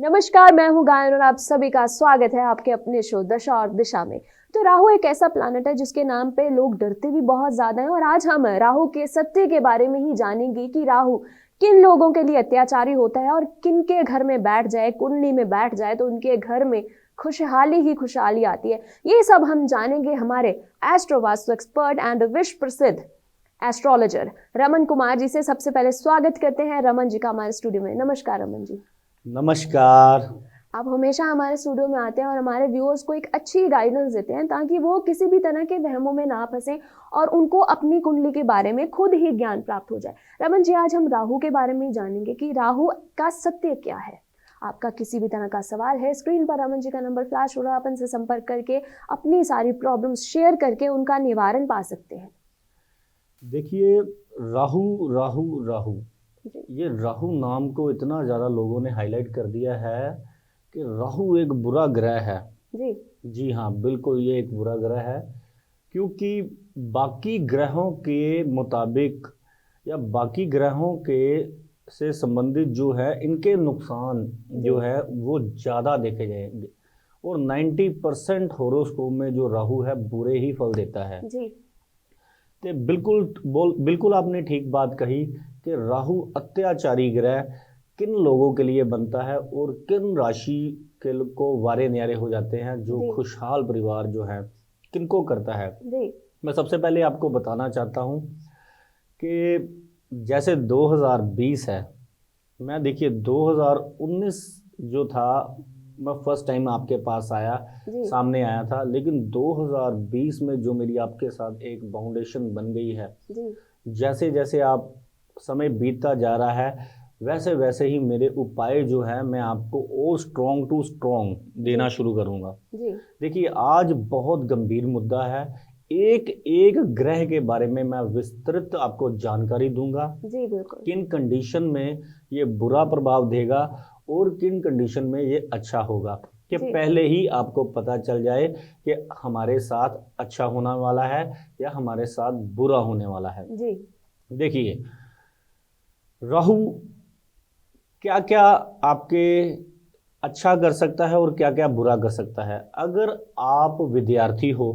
नमस्कार, मैं हूं गायन और आप सभी का स्वागत है आपके अपने शो दशा और दिशा में। तो राहु एक ऐसा प्लैनेट है जिसके नाम पे लोग डरते भी बहुत ज्यादा हैं और आज हम राहु के सत्य के बारे में ही जानेंगे कि राहु किन लोगों के लिए अत्याचारी होता है और किन के घर में बैठ जाए, कुंडली में बैठ जाए तो उनके घर में खुशहाली ही खुशहाली आती है। ये सब हम जानेंगे हमारे एस्ट्रो वास्तु एक्सपर्ट एंड विश्व प्रसिद्ध एस्ट्रोलॉजर रमन कुमार जी से। सबसे पहले स्वागत करते हैं रमन जी का हमारे स्टूडियो में। नमस्कार रमन जी। नमस्कार। आप हमेशा हमारे स्टूडियो में आते हैं और हमारे व्यूअर्स को एक अच्छी गाइडेंस देते हैं ताकि वो किसी भी तरह के वहमों में ना फंसे और उनको अपनी कुंडली के बारे में खुद ही ज्ञान प्राप्त हो जाए। रमन जी, आज हम राहु के बारे में जानेंगे कि राहु का सत्य क्या है। आपका किसी भी तरह का सवाल है, स्क्रीन पर रमन जी का नंबर फ्लैश हो रहा है, आप उनसे संपर्क करके अपनी सारी प्रॉब्लम्स शेयर करके उनका निवारण पा सकते हैं। देखिए, राहु राहु राहु, ये राहु नाम को इतना ज़्यादा लोगों ने हाईलाइट कर दिया है कि राहु एक बुरा ग्रह है। जी हाँ, बिल्कुल ये एक बुरा ग्रह है, क्योंकि बाकी ग्रहों के मुताबिक या बाकी ग्रहों के से संबंधित जो है इनके नुकसान जो है वो ज़्यादा देखे जाएंगे और 90% होरोस्कोप में जो राहु है बुरे ही फल देता है। जी। तो बिल्कुल आपने ठीक बात कही कि राहु अत्याचारी ग्रह किन लोगों के लिए बनता है और किन राशि के को वारे न्यारे हो जाते हैं, जो खुशहाल परिवार जो है किनको करता है। मैं सबसे पहले आपको बताना चाहता हूं कि जैसे 2020 है, मैं देखिए 2019 जो था मैं फर्स्ट टाइम आपके पास आया, सामने आया था, लेकिन 2020 में जो मेरी आपके साथ एक फाउंडेशन बन गई है, जैसे जैसे आप समय बीतता जा रहा है वैसे वैसे ही मेरे उपाय जो है मैं आपको और स्ट्रॉन्ग टू स्ट्रॉन्ग देना शुरू करूंगा। देखिए, आज बहुत गंभीर मुद्दा है, एक एक ग्रह के बारे में मैं विस्तृत आपको जानकारी दूंगा। जी बिल्कुल। किन कंडीशन में ये बुरा प्रभाव देगा और किन कंडीशन में ये अच्छा होगा, कि पहले ही आपको पता चल जाए कि हमारे साथ अच्छा होने वाला है या हमारे साथ बुरा होने वाला है। जी। देखिए, राहु क्या क्या आपके अच्छा कर सकता है और क्या क्या बुरा कर सकता है। अगर आप विद्यार्थी हो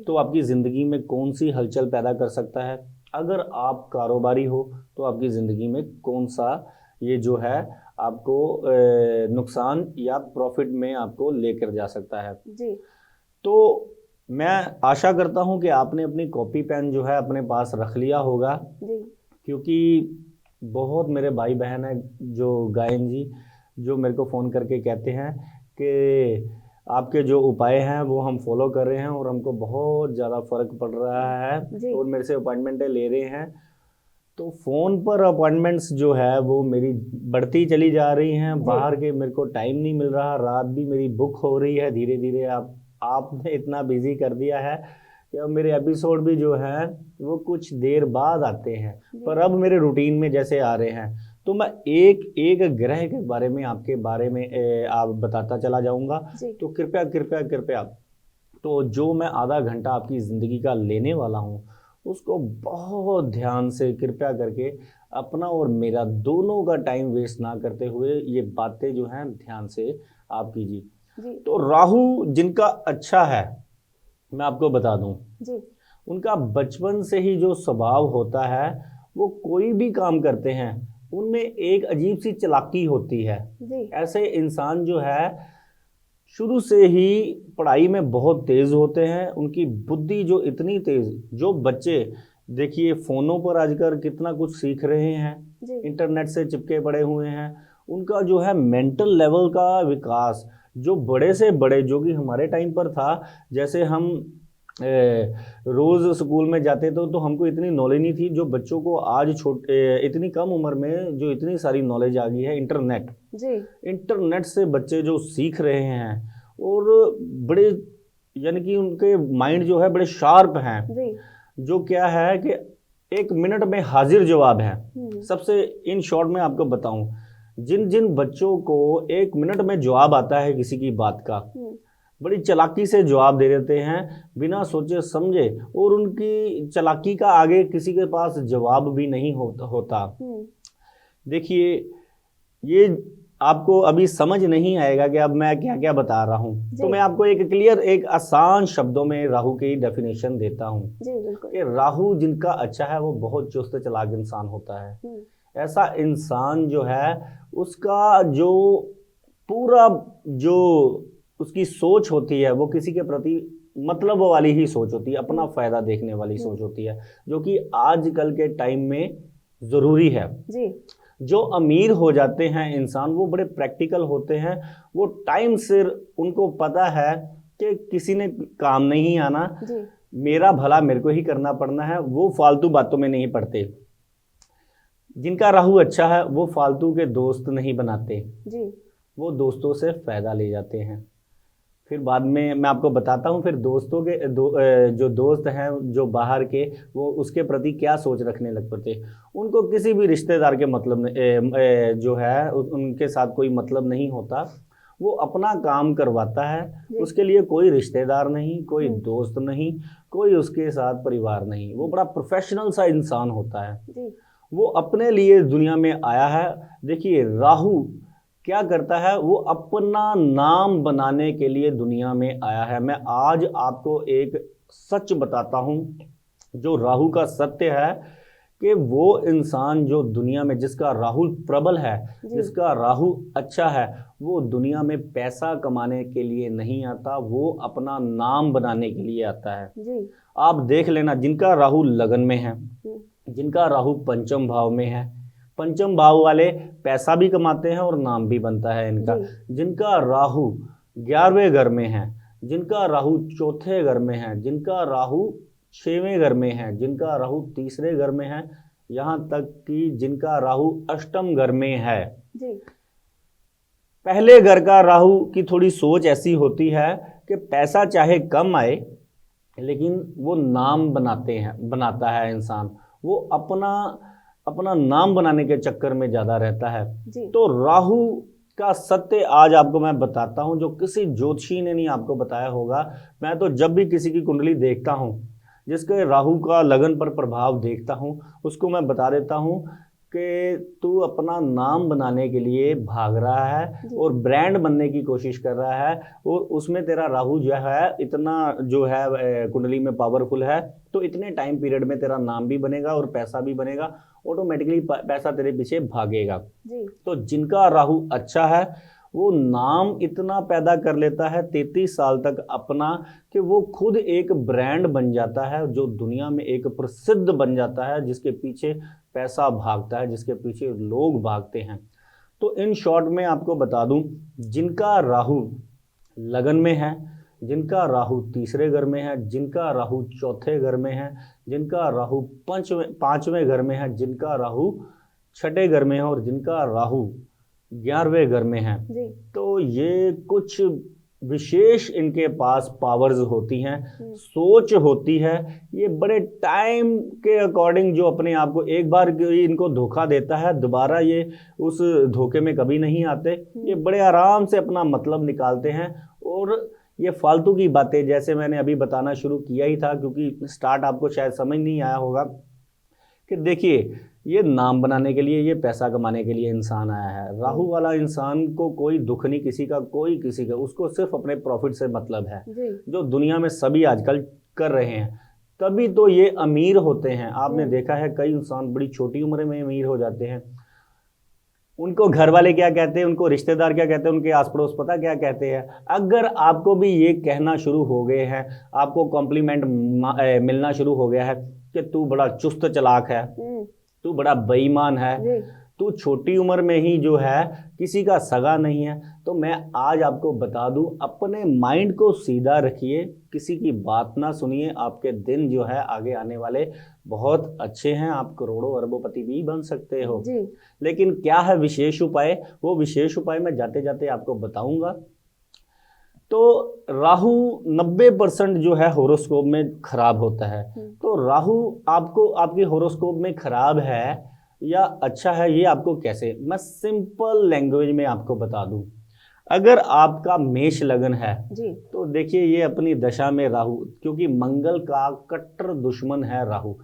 तो आपकी ज़िंदगी में कौन सी हलचल पैदा कर सकता है। अगर आप कारोबारी हो तो आपकी ज़िंदगी में कौन सा ये जो है आपको नुकसान या प्रॉफिट में आपको लेकर जा सकता है। जी। तो मैं आशा करता हूं कि आपने अपनी कॉपी पेन जो है अपने पास रख लिया होगा, क्योंकि बहुत मेरे भाई बहन है जो गायन जी जो मेरे को फ़ोन करके कहते हैं कि आपके जो उपाय हैं वो हम फॉलो कर रहे हैं और हमको बहुत ज़्यादा फ़र्क पड़ रहा है और मेरे से अपॉइंटमेंटें ले रहे हैं। तो फ़ोन पर अपॉइंटमेंट्स जो है वो मेरी बढ़ती चली जा रही हैं, बाहर के मेरे को टाइम नहीं मिल रहा, रात भी मेरी बुक हो रही है धीरे धीरे। आपने इतना बिजी कर दिया है कि अब मेरे एपिसोड भी जो हैं वो कुछ देर बाद आते हैं, पर अब मेरे रूटीन में जैसे आ रहे हैं। तो मैं एक एक ग्रह के बारे में आपके बारे में आप बताता चला जाऊंगा। तो कृपया कृपया कृपया तो जो मैं आधा घंटा आपकी ज़िंदगी का लेने वाला हूँ उसको बहुत ध्यान से कृपया करके अपना और मेरा दोनों का टाइम वेस्ट ना करते हुए ये बातें जो हैं ध्यान से आप कीजिए। तो राहु जिनका अच्छा है मैं आपको बता दूं, उनका बचपन से ही जो स्वभाव होता है वो कोई भी काम करते हैं उनमें एक अजीब सी चालाकी होती है। ऐसे इंसान जो है शुरू से ही पढ़ाई में बहुत तेज होते हैं, उनकी बुद्धि जो इतनी तेज, जो बच्चे देखिए फ़ोनों पर आजकल कितना कुछ सीख रहे हैं, इंटरनेट से चिपके पड़े हुए हैं, उनका जो है मेंटल लेवल का विकास जो बड़े से बड़े, जो कि हमारे टाइम पर था, जैसे हम रोज़ स्कूल में जाते थे तो हमको इतनी नॉलेज नहीं थी, जो बच्चों को आज इतनी कम उम्र में जो इतनी सारी नॉलेज आ गई है। इंटरनेट से बच्चे जो सीख रहे हैं और बड़े, यानी कि उनके माइंड जो है बड़े शार्प हैं, जो क्या है कि 1 मिनट में हाजिर जवाब है। सबसे इन शॉर्ट में आपको बताऊं, जिन जिन बच्चों को 1 मिनट में जवाब आता है किसी की बात का, बड़ी चालाकी से जवाब दे देते हैं बिना सोचे समझे, और उनकी चालाकी का आगे किसी के पास जवाब भी नहीं होता। देखिए, ये आपको अभी समझ नहीं आएगा कि अब मैं क्या क्या बता रहा हूँ, तो मैं आपको एक क्लियर, एक आसान शब्दों में राहु की डेफिनेशन देता हूँ कि राहु जिनका अच्छा है वो बहुत चुस्त चालाक इंसान होता है। ऐसा इंसान जो है उसका जो पूरा जो उसकी सोच होती है वो किसी के प्रति मतलब वाली ही सोच होती है, अपना फायदा देखने वाली सोच होती है, जो कि आजकल के टाइम में ज़रूरी है जी। जो अमीर हो जाते हैं इंसान वो बड़े प्रैक्टिकल होते हैं, वो टाइम सिर उनको पता है कि किसी ने काम नहीं आना जी। मेरा भला मेरे को ही करना पड़ना है, वो फालतू बातों में नहीं पड़ते। जिनका राहु अच्छा है वो फालतू के दोस्त नहीं बनाते जी। वो दोस्तों से फ़ायदा ले जाते हैं। फिर बाद में मैं आपको बताता हूँ फिर दोस्तों के जो दोस्त हैं जो बाहर के, वो उसके प्रति क्या सोच रखने लग पड़ते। उनको किसी भी रिश्तेदार के मतलब जो है उनके साथ कोई मतलब नहीं होता, वो अपना काम करवाता है, उसके लिए कोई रिश्तेदार नहीं, कोई दोस्त नहीं, कोई उसके साथ परिवार नहीं, वो बड़ा प्रोफेशनल सा इंसान होता है, वो अपने लिए दुनिया में आया है। देखिए राहु क्या करता है, वो अपना नाम बनाने के लिए दुनिया में आया है। मैं आज आपको एक सच बताता हूँ जो राहु का सत्य है कि वो इंसान जो दुनिया में जिसका राहु प्रबल है, जिसका राहु अच्छा है, वो दुनिया में पैसा कमाने के लिए नहीं आता, वो अपना नाम बनाने के लिए आता है जी। आप देख लेना जिनका राहु लगन में है, जिनका राहु पंचम भाव में है, पंचम भाव वाले पैसा भी कमाते हैं और नाम भी बनता है इनका। जिनका राहु 11वें घर में है, जिनका राहु चौथे घर में है, जिनका राहु 6वें घर में है, जिनका राहु तीसरे घर में है, यहाँ तक कि जिनका राहु अष्टम घर में है जी। पहले घर का राहु की थोड़ी सोच ऐसी होती है कि पैसा चाहे कम आए लेकिन वो नाम बनाता है इंसान, वो अपना नाम बनाने के चक्कर में ज़्यादा रहता है जी। तो राहु का सत्य आज आपको मैं बताता हूं जो किसी ज्योतिषी ने नहीं आपको बताया होगा। मैं तो जब भी किसी की कुंडली देखता हूं, जिसके राहु का लगन पर प्रभाव देखता हूं, उसको मैं बता देता हूं कि तू अपना नाम बनाने के लिए भाग रहा है और ब्रांड बनने की कोशिश कर रहा है, और उसमें तेरा राहु जो है इतना जो है कुंडली में पावरफुल है, तो इतने टाइम पीरियड में तेरा नाम भी बनेगा और पैसा भी बनेगा, ऑटोमेटिकली पैसा तेरे पीछे भागेगा जी। तो जिनका राहु अच्छा है वो नाम इतना पैदा कर लेता है 33 साल तक अपना कि वो खुद एक ब्रांड बन जाता है, जो दुनिया में एक प्रसिद्ध बन जाता है, जिसके पीछे पैसा भागता है, जिसके पीछे लोग भागते हैं। तो इन शॉर्ट में आपको बता दूं, जिनका राहु लगन में है, जिनका राहु तीसरे घर में है, जिनका राहु चौथे घर में है, जिनका राहु पांचवें घर में है, जिनका राहु छठे घर में है और जिनका राहु 11वें घर में है जी। तो ये कुछ विशेष इनके पास पावर्स होती हैं, सोच होती है। ये बड़े टाइम के अकॉर्डिंग जो अपने आप को एक बार इनको धोखा देता है, दोबारा ये उस धोखे में कभी नहीं आते। ये बड़े आराम से अपना मतलब निकालते हैं, और ये फालतू की बातें जैसे मैंने अभी बताना शुरू किया ही था, क्योंकि स्टार्ट आपको शायद समझ नहीं आया होगा कि देखिए ये नाम बनाने के लिए, ये पैसा कमाने के लिए इंसान आया है। राहु वाला इंसान को कोई दुख नहीं किसी का, कोई किसी का, उसको सिर्फ अपने प्रॉफिट से मतलब है, जो दुनिया में सभी आजकल कर रहे हैं। तभी तो ये अमीर होते हैं। आपने देखा है कई इंसान बड़ी छोटी उम्र में अमीर हो जाते हैं। उनको घर वाले क्या कहते हैं, उनको रिश्तेदार क्या कहते हैं, उनके आस पड़ोस पता क्या कहते हैं। अगर आपको भी ये कहना शुरू हो गए हैं, आपको कॉम्प्लीमेंट मिलना शुरू हो गया है कि तू बड़ा चुस्त चालाक है, तू बड़ा बेईमान है, तू छोटी उम्र में ही जो है किसी का सगा नहीं है, तो मैं आज आपको बता दूं, अपने माइंड को सीधा रखिए, किसी की बात ना सुनिए। आपके दिन जो है आगे आने वाले बहुत अच्छे हैं, आप करोड़ों अरबोपति भी बन सकते हो जी। लेकिन क्या है विशेष उपाय, वो विशेष उपाय मैं जाते जाते आपको बताऊंगा। तो राहु 90% जो है होरोस्कोप में खराब होता है। तो राहु आपको आपकी होरोस्कोप में खराब है या अच्छा है, ये आपको कैसे, मैं सिंपल लैंग्वेज में आपको बता दूं। अगर आपका मेष लगन है जी। तो देखिए ये अपनी दशा में राहु, क्योंकि मंगल का कट्टर दुश्मन है राहु,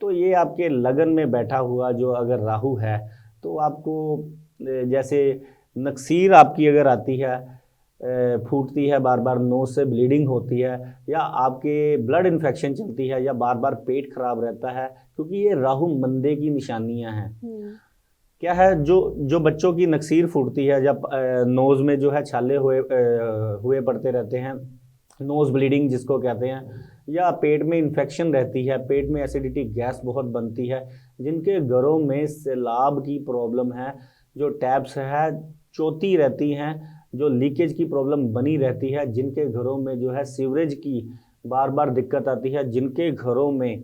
तो ये आपके लगन में बैठा हुआ जो अगर राहु है, तो आपको जैसे नक्सीर आपकी अगर आती है, फूटती है बार बार, नोज से ब्लीडिंग होती है, या आपके ब्लड इन्फेक्शन चलती है, या बार बार पेट खराब रहता है, क्योंकि ये राहु मंदे की निशानियां हैं। क्या है, जो बच्चों की नक्सीर फूटती है, जब नोज में जो है छाले हुए पड़ते रहते हैं, नोज ब्लीडिंग जिसको कहते हैं, या पेट में इन्फेक्शन रहती है, पेट में एसिडिटी गैस बहुत बनती है, जिनके घरों में सैलाब की प्रॉब्लम है, जो टैप्स है चौती रहती हैं, जो लीकेज की प्रॉब्लम बनी रहती है, जिनके घरों में जो है सीवरेज की बार बार दिक्कत आती है, जिनके घरों में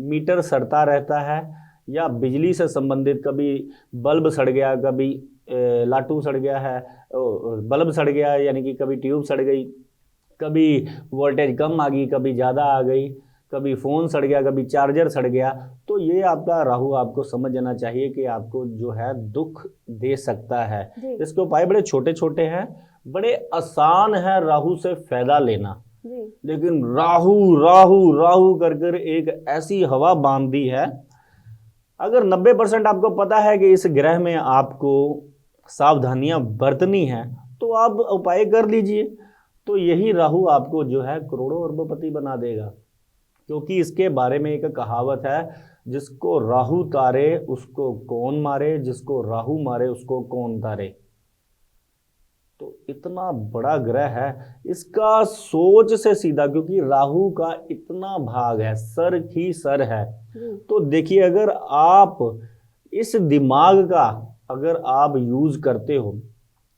मीटर सड़ता रहता है, या बिजली से संबंधित कभी बल्ब सड़ गया, कभी लाटू सड़ गया है, बल्ब सड़ गया यानी कि कभी ट्यूब सड़ गई, कभी वोल्टेज कम आ गई, कभी ज़्यादा आ गई, कभी फ़ोन सड़ गया, कभी चार्जर सड़ गया, तो ये आपका राहु आपको समझ जाना चाहिए कि आपको जो है दुख दे सकता है। इसके उपाय बड़े छोटे छोटे हैं, बड़े आसान है राहु से फायदा लेना, लेकिन राहु राहु राहु कर कर एक ऐसी हवा बांध दी है। अगर 90% आपको पता है कि इस ग्रह में आपको सावधानियां बरतनी है, तो आप उपाय कर लीजिए, तो यही राहु आपको जो है करोड़ों अरबपति बना देगा। क्योंकि इसके बारे में एक कहावत है, जिसको राहु तारे उसको कौन मारे, जिसको राहु मारे उसको कौन तारे। तो इतना बड़ा ग्रह है, इसका सोच से सीधा, क्योंकि राहु का इतना भाग है, सर ही सर है। तो देखिए, अगर आप इस दिमाग का अगर आप यूज करते हो,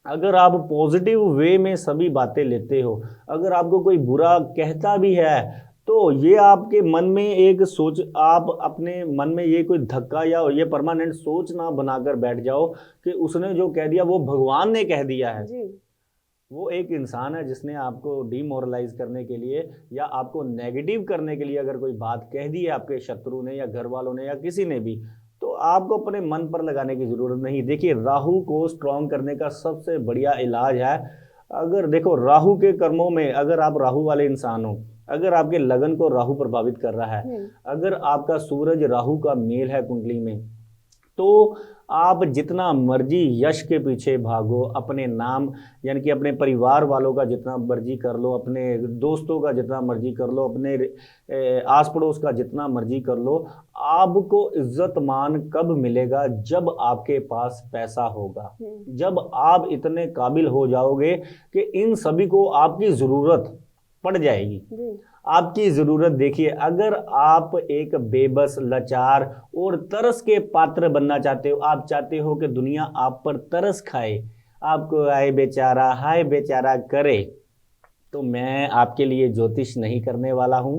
अगर आप पॉजिटिव वे में सभी बातें लेते हो, अगर आपको कोई बुरा कहता भी है, तो ये आपके मन में एक सोच, आप अपने मन में ये कोई धक्का या ये परमानेंट सोच ना बनाकर बैठ जाओ कि उसने जो कह दिया वो भगवान ने कह दिया है जी। वो एक इंसान है जिसने आपको डिमोरलाइज करने के लिए या आपको नेगेटिव करने के लिए अगर कोई बात कह दी है आपके शत्रु ने या घर वालों ने या किसी ने भी, तो आपको अपने मन पर लगाने की जरूरत नहीं। देखिए, राहु को स्ट्रॉन्ग करने का सबसे बढ़िया इलाज है, अगर देखो राहु के कर्मों में, अगर आप राहु वाले इंसान हो, अगर आपके लगन को राहु प्रभावित कर रहा है, अगर आपका सूरज राहु का मेल है कुंडली में, तो आप जितना मर्जी यश के पीछे भागो, अपने नाम यानी कि अपने परिवार वालों का जितना मर्जी कर लो, अपने दोस्तों का जितना मर्जी कर लो, अपने आस पड़ोस का जितना मर्जी कर लो, आपको इज्जत मान कब मिलेगा? जब आपके पास पैसा होगा, जब आप इतने काबिल हो जाओगे कि इन सभी को आपकी जरूरत पड़ जाएगी। आपकी जरूरत, देखिए, अगर आप एक बेबस, लाचार और तरस के पात्र बनना चाहते हो, आप चाहते हो कि दुनिया आप पर तरस खाए, आपको आए बेचारा हाय बेचारा करे, तो मैं आपके लिए ज्योतिष नहीं करने वाला हूं।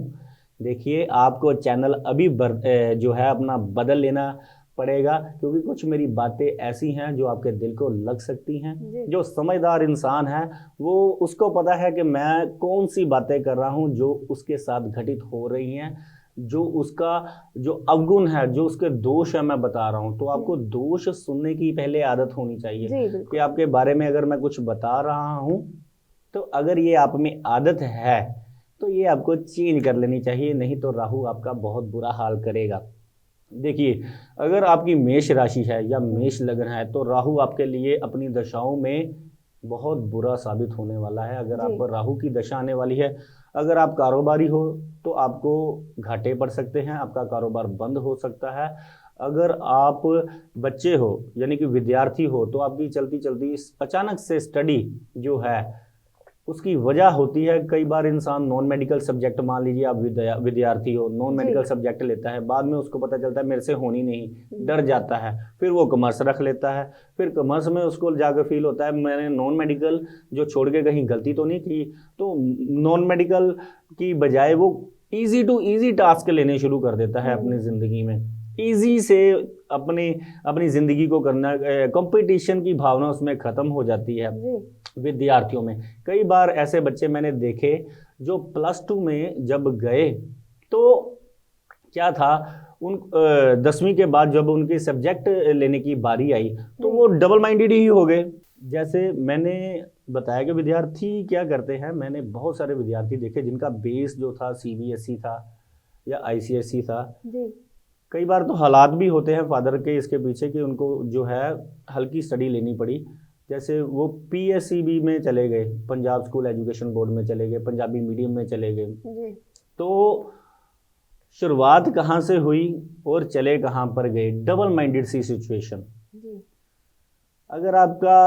देखिए, आपको चैनल अभी जो है अपना बदल लेना पड़ेगा, क्योंकि कुछ मेरी बातें ऐसी हैं जो आपके दिल को लग सकती हैं। जो समझदार इंसान है वो, उसको पता है कि मैं कौन सी बातें कर रहा हूं जो उसके साथ घटित हो रही हैं, जो उसका जो अवगुण है, जो उसके दोष है, मैं बता रहा हूं। तो आपको दोष सुनने की पहले आदत होनी चाहिए कि आपके बारे में अगर मैं कुछ बता रहा हूं, तो अगर ये आप में आदत है तो ये आपको चेंज कर लेनी चाहिए, नहीं तो राहु आपका बहुत बुरा हाल करेगा। देखिए, अगर आपकी मेष राशि है या मेष लग्न है, तो राहु आपके लिए अपनी दशाओं में बहुत बुरा साबित होने वाला है। अगर आप पर राहु की दशा आने वाली है, अगर आप कारोबारी हो तो आपको घाटे पड़ सकते हैं, आपका कारोबार बंद हो सकता है। अगर आप बच्चे हो यानी कि विद्यार्थी हो, तो आपकी चलती चलती अचानक से स्टडी जो है उसकी वजह होती है। कई बार इंसान नॉन मेडिकल सब्जेक्ट, मान लीजिए आप विद्यार्थी हो, नॉन मेडिकल सब्जेक्ट लेता है, बाद में उसको पता चलता है मेरे से होनी नहीं, डर जाता है, फिर वो कॉमर्स रख लेता है, फिर कॉमर्स में उसको जाकर फील होता है मैंने नॉन मेडिकल जो छोड़ के कहीं गलती तो नहीं की, तो नॉन मेडिकल की बजाय वो ईजी टू ईजी टास्क लेने शुरू कर देता है अपनी ज़िंदगी में, ईजी से अपनी ज़िंदगी को करना, कंपटीशन की भावना उसमें ख़त्म हो जाती है विद्यार्थियों में। कई बार ऐसे बच्चे मैंने देखे जो +2 में जब गए, तो क्या था, उन 10वीं के बाद जब उनके सब्जेक्ट लेने की बारी आई, तो वो डबल माइंडेड ही हो गए। जैसे मैंने बताया कि विद्यार्थी क्या करते हैं, मैंने बहुत सारे विद्यार्थी देखे जिनका बेस जो था CBSE था या ICSE था। कई बार तो हालात भी होते हैं फादर के इसके पीछे कि उनको जो है हल्की स्टडी लेनी पड़ी, जैसे वो PSEB में चले गए, पंजाब स्कूल एजुकेशन बोर्ड में चले गए, पंजाबी मीडियम में चले गए, तो शुरुआत कहाँ से हुई और चले कहाँ पर गए, डबल माइंडेड सी सिचुएशन। अगर आपका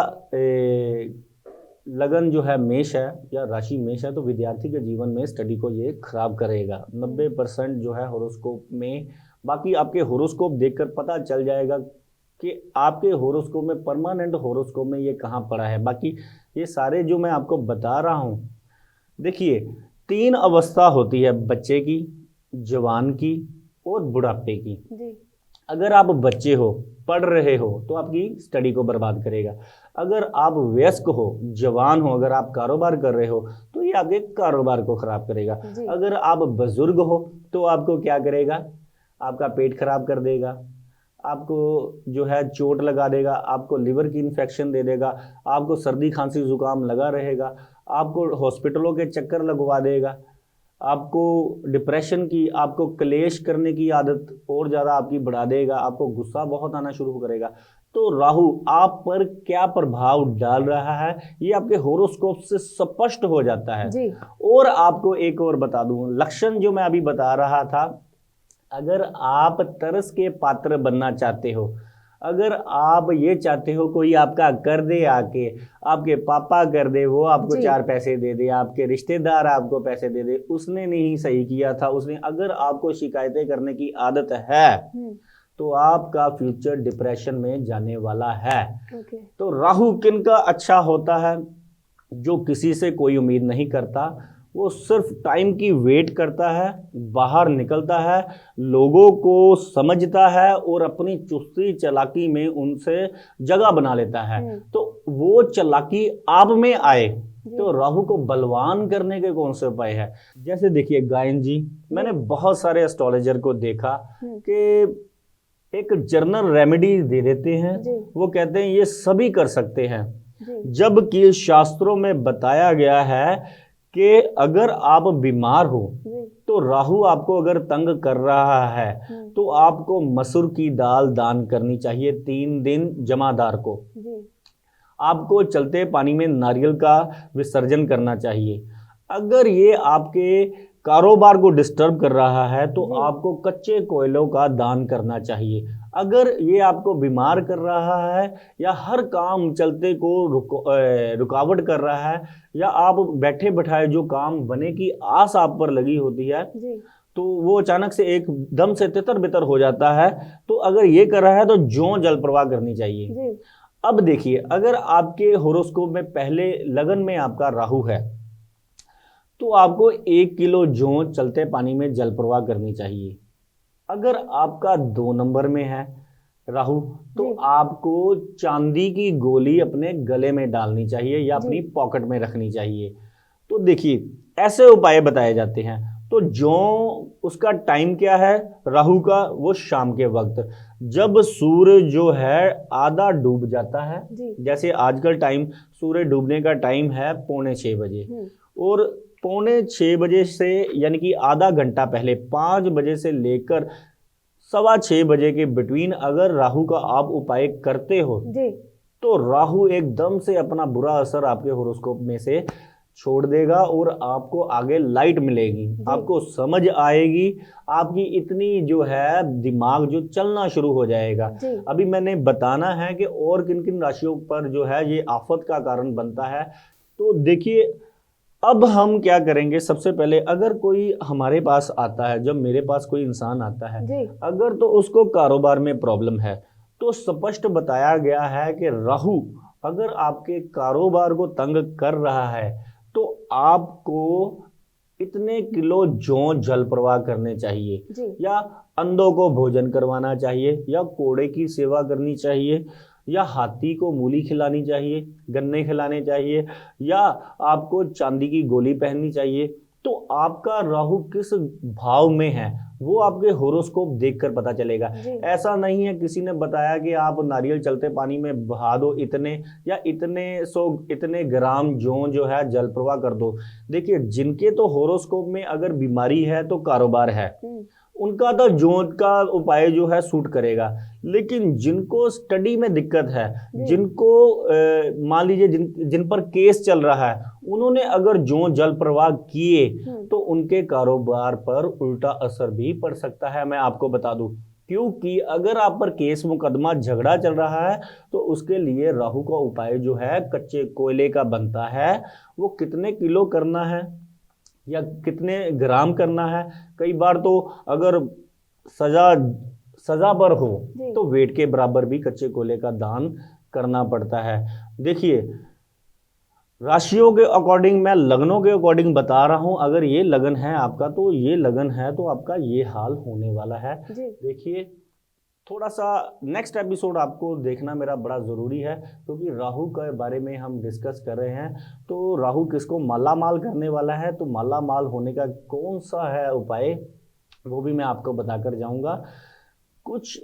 लगन जो है मेष है या राशि मेष है, तो विद्यार्थी के जीवन में स्टडी को ये खराब करेगा 90% जो है होरोस्कोप में। बाकी आपके होरोस्कोप देखकर पता चल जाएगा कि आपके होरोस्कोप में, परमानेंट होरोस्कोप में ये कहाँ पड़ा है। बाकी ये सारे जो मैं आपको बता रहा हूँ, देखिए 3 अवस्था होती है, बच्चे की, जवान की और बुढ़ापे की। अगर आप बच्चे हो, पढ़ रहे हो, तो आपकी स्टडी को बर्बाद करेगा। अगर आप वयस्क हो, जवान हो, अगर आप कारोबार कर रहे हो, तो ये आपके कारोबार को खराब करेगा। अगर आप बुजुर्ग हो तो आपको क्या करेगा, आपका पेट खराब कर देगा, आपको जो है चोट लगा देगा, आपको लिवर की इन्फेक्शन दे देगा, आपको सर्दी खांसी जुकाम लगा रहेगा, आपको हॉस्पिटलों के चक्कर लगवा देगा, आपको डिप्रेशन की, आपको क्लेश करने की आदत और ज़्यादा आपकी बढ़ा देगा, आपको गुस्सा बहुत आना शुरू करेगा। तो राहु आप पर क्या प्रभाव डाल रहा है, ये आपके होरोस्कोप से स्पष्ट हो जाता है जी। और आपको एक और बता दूं, लक्षण जो मैं अभी बता रहा था, अगर आप तरस के पात्र बनना चाहते हो, अगर आप ये चाहते हो कोई आपका कर दे, आके आपके पापा कर दे, वो आपको 4 पैसे दे दे, आपके रिश्तेदार आपको पैसे दे दे, उसने नहीं सही किया था, उसने, अगर आपको शिकायतें करने की आदत है तो आपका फ्यूचर डिप्रेशन में जाने वाला है। तो राहु किन का अच्छा होता है, जो किसी से कोई उम्मीद नहीं करता, वो सिर्फ टाइम की वेट करता है, बाहर निकलता है, लोगों को समझता है और अपनी चुस्ती चालाकी में उनसे जगह बना लेता है। तो वो चालाकी आप में आए तो राहु को बलवान करने के कौन से उपाय है। जैसे देखिए गायन जी, मैंने बहुत सारे एस्ट्रोलॉजर को देखा कि एक जर्नल रेमेडी दे देते हैं, वो कहते हैं ये सभी कर सकते हैं, जबकि शास्त्रों में बताया गया है कि अगर आप बीमार हो तो राहु आपको अगर तंग कर रहा है तो आपको मसूर की दाल दान करनी चाहिए 3 दिन जमादार को। आपको चलते पानी में नारियल का विसर्जन करना चाहिए। अगर ये आपके कारोबार को डिस्टर्ब कर रहा है तो आपको कच्चे कोयलों का दान करना चाहिए। अगर ये आपको बीमार कर रहा है या हर काम चलते को रुकावट कर रहा है, या आप बैठे बैठाए जो काम बने की आस आप पर लगी होती है तो वो अचानक से एकदम से तितर बितर हो जाता है, तो अगर ये कर रहा है तो जौ जल प्रवाह करनी चाहिए। अब देखिए, अगर आपके होरोस्कोप में पहले लगन में आपका राहु है तो आपको 1 किलो जौ चलते पानी में जल प्रवाह करनी चाहिए। अगर आपका 2 नंबर में है राहु तो आपको चांदी की गोली अपने गले में डालनी चाहिए या अपनी पॉकेट में रखनी चाहिए। तो देखिए ऐसे उपाय बताए जाते हैं। तो जो उसका टाइम क्या है राहु का, वो शाम के वक्त जब सूर्य जो है आधा डूब जाता है। जैसे आजकल टाइम सूर्य डूबने का टाइम है 5:45 बजे, और 5:45 बजे से यानी कि आधा घंटा पहले 5 बजे से लेकर 6:15 बजे के बिटवीन अगर राहु का आप उपाय करते हो तो राहु एकदम से अपना बुरा असर आपके होरोस्कोप में से छोड़ देगा और आपको आगे लाइट मिलेगी, आपको समझ आएगी, आपकी इतनी जो है दिमाग जो चलना शुरू हो जाएगा। अभी मैंने बताना है कि और किन किन राशियों पर जो है ये आफत का कारण बनता है। तो देखिए अब हम क्या करेंगे, सबसे पहले अगर कोई हमारे पास आता है, जब मेरे पास कोई इंसान आता है अगर तो उसको कारोबार में प्रॉब्लम है तो स्पष्ट बताया गया है कि राहु अगर आपके कारोबार को तंग कर रहा है तो आपको इतने किलो जौ जल प्रवाह करने चाहिए, या अंधों को भोजन करवाना चाहिए, या कोड़े की सेवा करनी चाहिए, या हाथी को मूली खिलानी चाहिए, गन्ने खिलाने चाहिए, या आपको चांदी की गोली पहननी चाहिए। तो आपका राहु किस भाव में है वो आपके होरोस्कोप देखकर पता चलेगा। ऐसा नहीं है किसी ने बताया कि आप नारियल चलते पानी में बहा दो इतने, या इतने ग्राम जो है जल प्रवाह कर दो। देखिए जिनके तो होरोस्कोप में अगर बीमारी है तो कारोबार है, उनका तो जौ का उपाय जो है सूट करेगा, लेकिन जिनको स्टडी में दिक्कत है, जी। जिनको मान लीजिए जिन पर केस चल रहा है, उन्होंने अगर जो जल प्रवाह किए तो उनके कारोबार पर उल्टा असर भी पड़ सकता है। मैं आपको बता दूं, क्योंकि अगर आप पर केस मुकदमा झगड़ा चल रहा है तो उसके लिए राहु का उपाय जो है कच्चे कोयले का बनता है। वो कितने किलो करना है या कितने ग्राम करना है, कई बार तो अगर सजा सजा पर हो जी। तो वेट के बराबर भी कच्चे कोयले का दान करना पड़ता है। देखिए, राशियों के अकॉर्डिंग, मैं लगनों के अकॉर्डिंग बता रहा हूं, अगर ये लगन है आपका तो ये लगन है तो आपका ये हाल होने वाला है। जी। देखिए, थोड़ा सा नेक्स्ट एपिसोड आपको देखना मेरा बड़ा ज़रूरी है, क्योंकि राहु के बारे में हम डिस्कस कर रहे हैं। तो राहु किसको माला माल करने वाला है, तो माला माल होने का कौन सा है उपाय, वो भी मैं आपको बताकर जाऊंगा। कुछ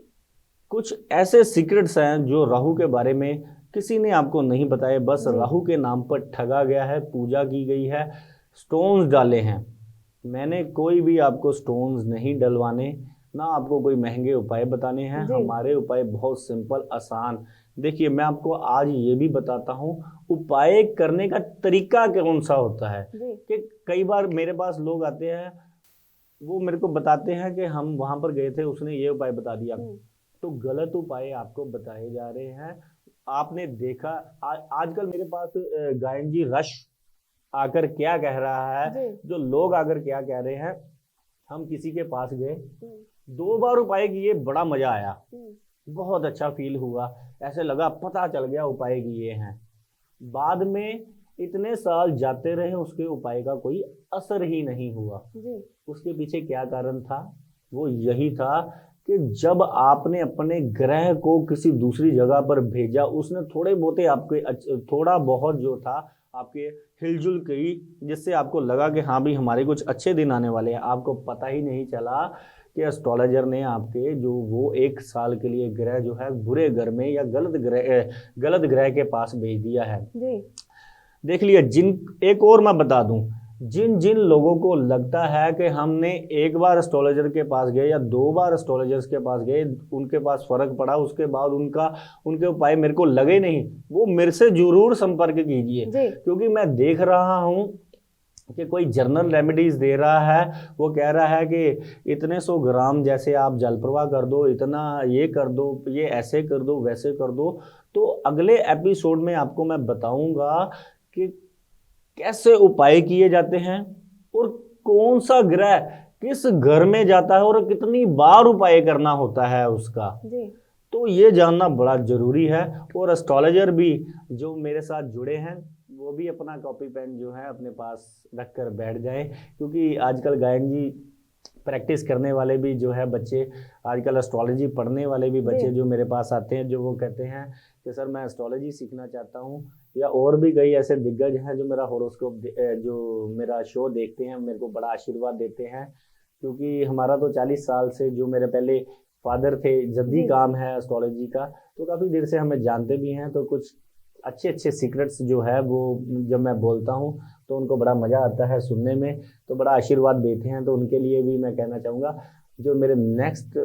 कुछ ऐसे सीक्रेट्स हैं जो राहु के बारे में किसी ने आपको नहीं बताए, बस जी। राहु के नाम पर ठगा गया है, पूजा की गई है, स्टोन्स डाले हैं। मैंने कोई भी आपको स्टोन्स नहीं डलवाने, ना आपको कोई महंगे उपाय बताने हैं। जी। हमारे उपाय बहुत सिंपल, आसान। देखिए, मैं आपको आज ये भी बताता हूँ उपाय करने का तरीका कौन सा होता है। जी। कि कई बार मेरे पास लोग आते हैं, वो मेरे को बताते हैं कि हम वहां पर गए थे, उसने ये उपाय बता दिया, तो गलत उपाय आपको बताए जा रहे हैं। आपने देखा आजकल मेरे पास गायन जी रश आकर क्या कह रहा है, जी। जो लोग आकर क्या कह रहे हैं, हम किसी के पास गए, 2 बार उपाय किए, बड़ा मजा आया, बहुत अच्छा फील हुआ, ऐसे लगा पता चल गया उपाय किए हैं। बाद में इतने साल जाते रहे, उसके उपाय का कोई असर ही नहीं हुआ। जी। उसके पीछे क्या कारण था, वो यही था कि जब आपने अपने ग्रह को किसी दूसरी जगह पर भेजा, उसने थोड़े बहुते आपके थोड़ा बहुत जो था आपके हिलजुल की, जिससे आपको लगा कि हाँ भी हमारे कुछ अच्छे दिन आने वाले हैं। आपको पता ही नहीं चला कि एस्ट्रोलॉजर ने आपके जो वो 1 साल के लिए ग्रह जो है बुरे घर में या गलत ग्रह के पास भेज दिया है। जी। देख लिया। एक और मैं बता दूं, जिन जिन लोगों को लगता है कि हमने 1 बार एस्ट्रोलॉजर के पास गए या 2 बार एस्ट्रोलॉजर्स के पास गए, उनके पास फर्क पड़ा, उसके बाद उनके उपाय मेरे को लगे नहीं, वो मेरे से जरूर संपर्क कीजिए। क्योंकि मैं देख रहा हूं कि कोई जर्नल रेमेडीज दे रहा है, वो कह रहा है कि इतने 100 ग्राम जैसे आप जल प्रवाह कर दो, इतना ये कर दो, ये ऐसे कर दो, वैसे कर दो। तो अगले एपिसोड में आपको मैं बताऊंगा कि कैसे उपाय किए जाते हैं और कौन सा ग्रह किस घर में जाता है और कितनी बार उपाय करना होता है उसका। तो ये जानना बड़ा जरूरी है। और एस्ट्रोलॉजर भी जो मेरे साथ जुड़े हैं, वो भी अपना कॉपी पेन जो है अपने पास रख कर बैठ जाए, क्योंकि आजकल गायन जी प्रैक्टिस करने वाले भी जो है बच्चे, आजकल एस्ट्रोलॉजी पढ़ने वाले भी बच्चे जो मेरे पास आते हैं, जो वो कहते हैं कि सर मैं एस्ट्रोलॉजी सीखना चाहता हूँ, या और भी कई ऐसे दिग्गज हैं जो मेरा हॉरोस्कोप जो मेरा शो देखते हैं, मेरे को बड़ा आशीर्वाद देते हैं। क्योंकि हमारा तो 40 साल से, जो मेरे पहले फादर थे, जद्दी काम है एस्ट्रोलॉजी का, तो काफ़ी देर से हमें जानते भी हैं। तो कुछ अच्छे अच्छे सीक्रेट्स जो है वो जब मैं बोलता हूँ तो उनको बड़ा मज़ा आता है सुनने में, तो बड़ा आशीर्वाद देते हैं। तो उनके लिए भी मैं कहना चाहूँगा, जो मेरे नेक्स्ट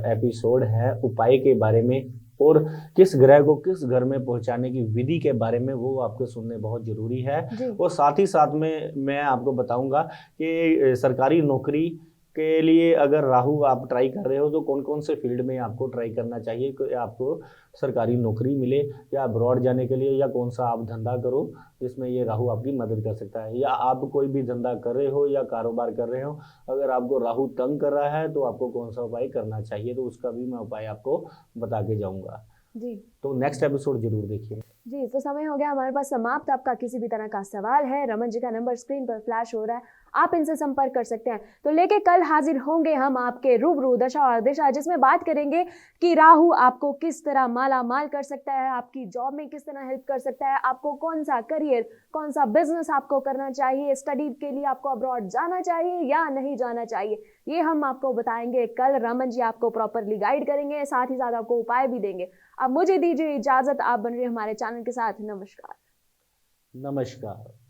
एपिसोड है उपाय के बारे में और किस ग्रह को किस घर में पहुंचाने की विधि के बारे में, वो आपको सुनने बहुत ज़रूरी है। और साथ ही साथ में मैं आपको बताऊंगा कि सरकारी नौकरी के लिए अगर राहु आप ट्राई कर रहे हो तो कौन कौन से फील्ड में आपको ट्राई करना चाहिए कि आपको सरकारी नौकरी मिले, या अब्रॉड जाने के लिए, या कौन सा आप धंधा करो जिसमें ये राहु आपकी मदद कर सकता है, या आप कोई भी धंधा कर रहे हो या कारोबार कर रहे हो, अगर आपको राहु तंग कर रहा है तो आपको कौन सा उपाय करना चाहिए, तो उसका भी मैं उपाय आपको बता के जाऊंगा। जी, तो नेक्स्ट एपिसोड जरूर देखिए। जी, तो समय हो गया हमारे पास समाप्त। आपका किसी भी तरह का सवाल है, रमन जी का नंबर स्क्रीन पर फ्लैश हो रहा है, आप इनसे संपर्क कर सकते हैं। तो लेके कल हाजिर होंगे हम आपके रूबरू दशा और दिशा, जिसमें बात करेंगे कि राहु आपको किस तरह माला माल कर सकता है, आपकी जॉब में किस तरह हेल्प कर सकता है, आपको कौन सा करियर, कौन सा बिजनेस आपको करना चाहिए, स्टडी के लिए आपको अब्रॉड जाना चाहिए या नहीं जाना चाहिए, ये हम आपको बताएंगे कल। रमन जी आपको प्रॉपरली गाइड करेंगे, साथ ही साथ आपको उपाय भी देंगे। अब मुझे दीजिए इजाजत, आप बन रहे हमारे चैनल के साथ। नमस्कार। नमस्कार।